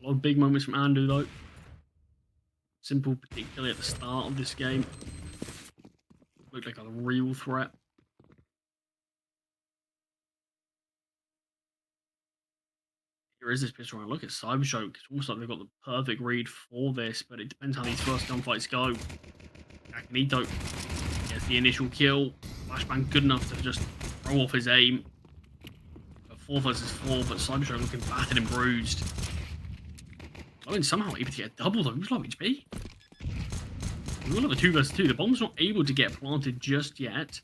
A lot of big moments from Andu though. Simple, particularly at the start of this game, looked like a real threat. Here is this pistol round. Look at CYBERSHOKE. It's almost like they've got the perfect read for this, but it depends how these first gunfights go. Akanito gets the initial kill. Flashbang good enough to just throw off his aim. But 4 versus 4, but CYBERSHOKE looking battered and bruised. Owen somehow able to get a double though. Who's likely to be? We will have a 2 versus 2. The bomb's not able to get planted just yet.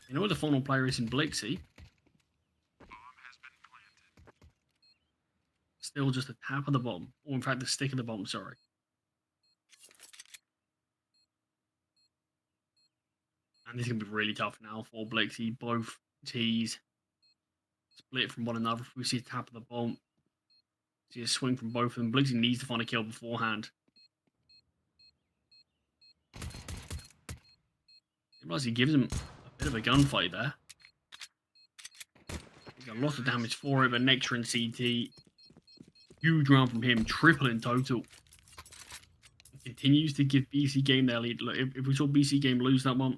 You know where the final player is in Blixie. Still just the tap of the bomb. Or in fact the stick of the bomb, sorry. And this is going to be really tough now for Blixie. Both T's split from one another. If we see a tap of the bomb, see a swing from both of them. Blixie needs to find a kill beforehand. Realize he gives him a bit of a gunfight there. He's got a lot of damage for it, but Nectar and CT, huge round from him, triple in total. He continues to give BC.GAME their lead. Look, if we saw BC.GAME lose that one,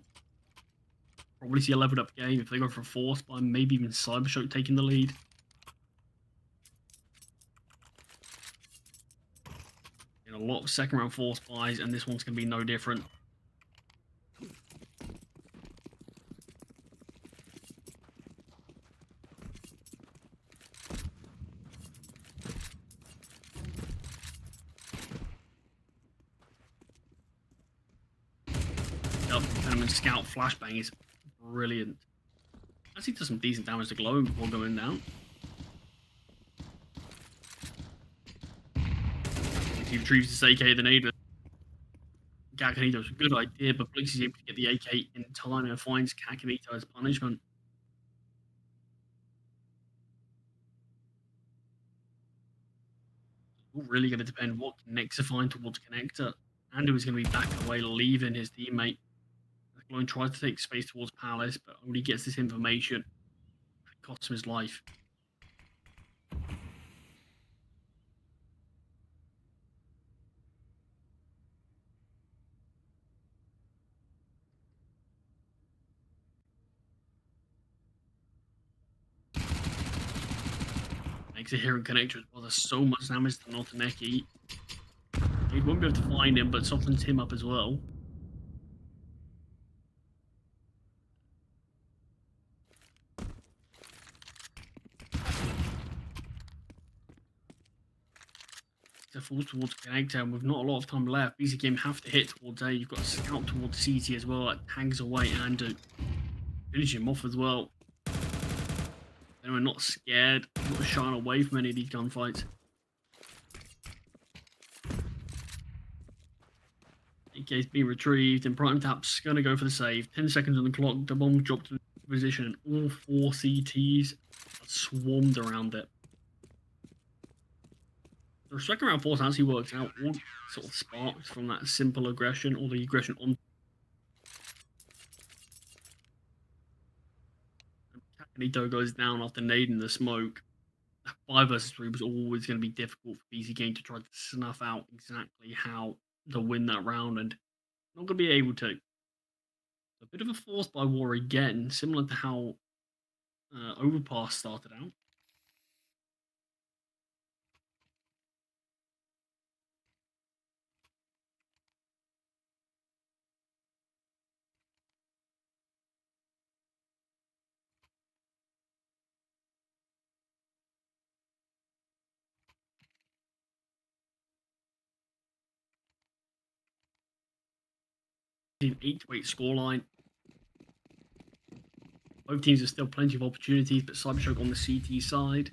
probably see a leveled up game. If they go for a force by maybe even CYBERSHOKE taking the lead. In a lot of second round force buys, and this one's going to be no different. Tenement Scout flashbang is brilliant. Actually does some decent damage to Glow before going down. He retrieves his AK the nade. Kakanito's a good idea, but Blixie's able to get the AK in time and finds Kakanito as punishment. It's really going to depend what Connector find towards Connector. Andu is going to be backing away, leaving his teammate. Gloin tries to take space towards Palace, but only gets this information. It costs him his life. Makes it here in Connector as well. There's so much damage to Notaneki. He won't be able to find him, but softens him up as well. Falls towards Connector, and with not a lot of time left, BC.GAME have to hit towards A. You've got a scout towards CT as well that hangs away and finish him off as well. They were not scared, not shying away from any of these gunfights. AK's being retrieved, and Prime Tap's going to go for the save. 10 seconds on the clock, the bomb dropped to position, and all 4 CTs are swarmed around it. The second round force actually works out. All sort of sparks from that simple aggression, or the aggression on. Kakanito goes down after nading the smoke. 5 versus 3 was always going to be difficult for BC.GAME to try to snuff out exactly how to win that round, and not going to be able to. A bit of a force by war again, similar to how Overpass started out. An 8-8 scoreline. Both teams have still plenty of opportunities, but CYBERSHOKE on the CT side.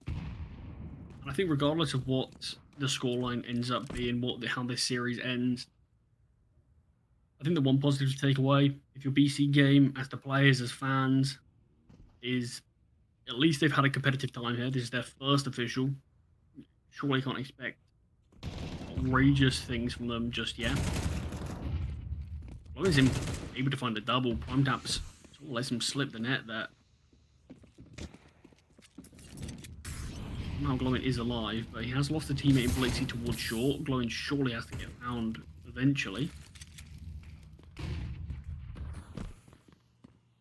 And I think regardless of what the scoreline ends up being, how this series ends, I think the one positive to take away, if you're BC.GAME, as the players, as fans, is at least they've had a competitive time here. This is their first official. Surely can't expect outrageous things from them just yet. As long as him able to find the double, Prime Taps sort of lets him slip the net there. Now Glowing is alive, but he has lost a teammate in Blixie towards short. Glowing surely has to get found eventually.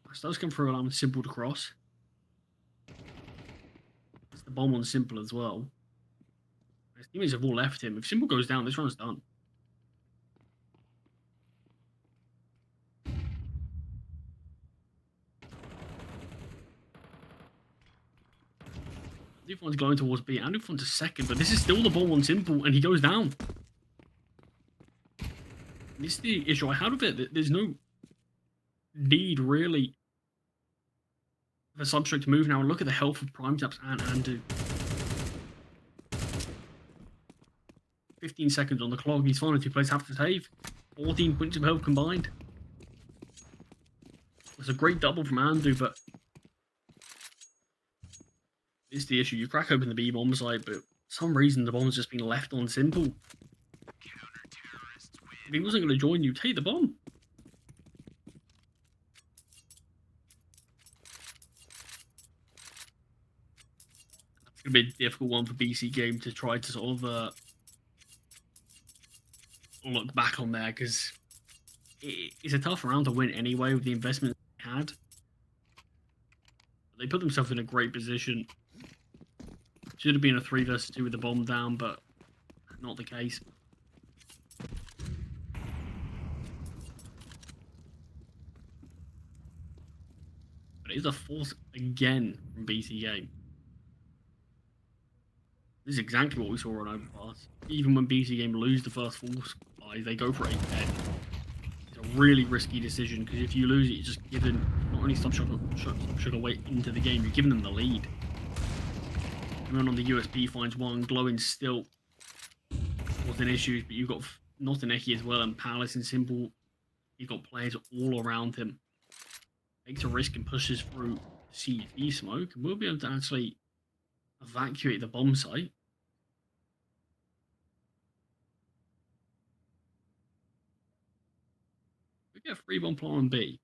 This does come through, allowing Simple to cross. It's the bomb on Simple as well. His teammates have all left him. If Simple goes down, this run's done. Dufon's going towards B. And Dufon's a second, but this is still the bomb on Simple, and he goes down. This is the issue I had with it. There's no need, really, for CYBERSHOKE to move now. And look at the health of Prime Taps and Andu. 15 seconds on the clock. These final two players have to save. 14 points of health combined. It's a great double from Andu, but it's the issue. You crack open the B bomb site, but for some reason the bomb's just been left on Simple. If he wasn't going to join you, take the bomb. It's going to be a difficult one for BC.GAME to try to sort of look back on there, because it's a tough round to win anyway with the investment they had. They put themselves in a great position. Should have been a 3 versus 2 with the bomb down, but not the case. But it is a force again from BC.GAME. This is exactly what we saw on Overpass. Even when BC.GAME lose the first force buy, they go for a 10. It's a really risky decision, because if you lose it, you're just giving not only SWMPLE away into the game, you're giving them the lead. Everyone on the USP finds one. Glowing still wasn't issues, but you've got Notineki as well, and Palace and Simple. You've got players all around him. Takes a risk and pushes through CV smoke, and we'll be able to actually evacuate the bomb site. We get a free bomb plan on B.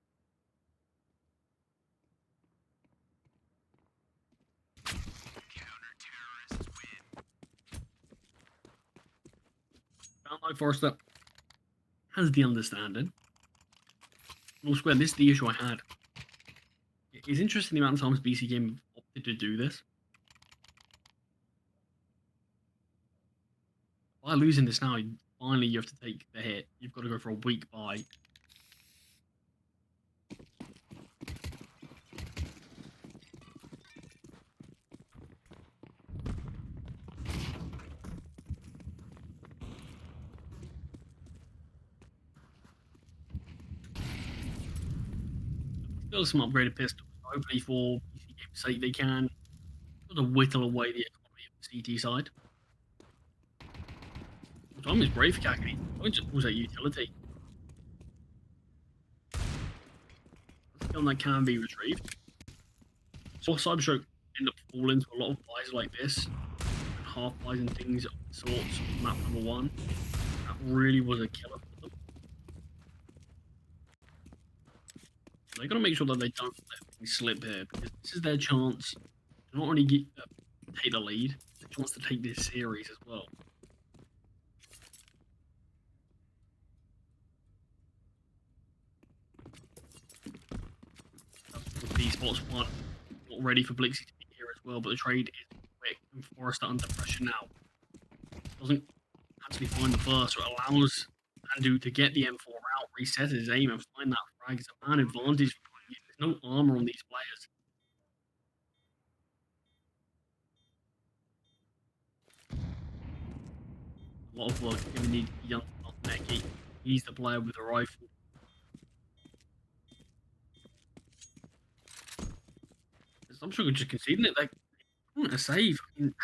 Like Forrester has the understanding. All square, this is the issue I had. It's interesting the amount of times BC.GAME opted to do this. By losing this now, finally you have to take the hit. You've got to go for a weak buy. Still some upgraded pistols. Hopefully for BC.GAME's sake they can sort of whittle away the economy of the CT side. Time is great for Kakini. Don't just pulls that utility. Skill that can be retrieved. So CYBERSHOKE end up falling to a lot of buys like this, and half buys and things of sorts. Map number 1. That really was a killer for them. They've got to make sure that they don't let things slip here, because this is their chance to not only take the lead, but a chance to take this series as well. B spots 1, not ready for Blixie to be here as well, but the trade is quick, and Forrester under pressure now. Doesn't actually find the burst, so it allows Andu to get the M4 out, reset his aim, and find that frag. It's a man advantage. There's no armor on these players. A lot of work given the young Notineki. He's the player with the rifle. SWMPLE just conceding it. They want a save. I mean,